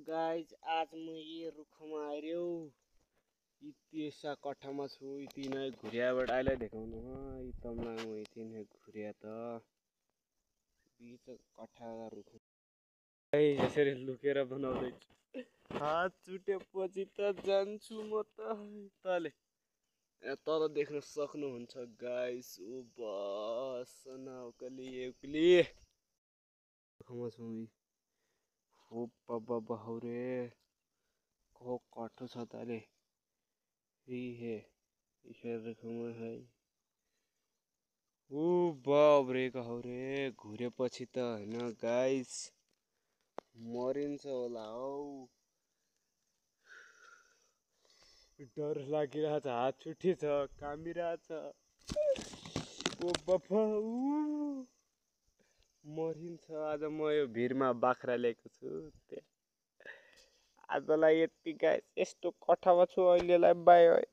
guys आज म यही रुखमा आइरह्यो त्यसै कट्ठामा छु यति नै घुरियाबाट आइलाई देखाउनु यी तमला म यति नै घुरिया त बिच कट्ठाका रुख यसरी लुकेर बनाउँदैछु हात चुटेपछि त जान्छु म त तले तल देख्न सक्नुहुन्छ गाइस ओ बस नौकली एउकली रुखमा छु ओ बाबा हौरे को कठो छ तले हे ईश्वर रुखमा है ओ बाबरे हौरे घुरेपछि त हैन गाइस मरिन्छ होला हौ डर लागिरहेछ हात छुट्टी छ कामिरहेछ ओ बाबा मरिन्छ आज म यो भिरमा बाख्रा ल्याएको छु आजलाई यति गाइस यस्तो कट्ठामा छु अहिलेलाई बाई बाई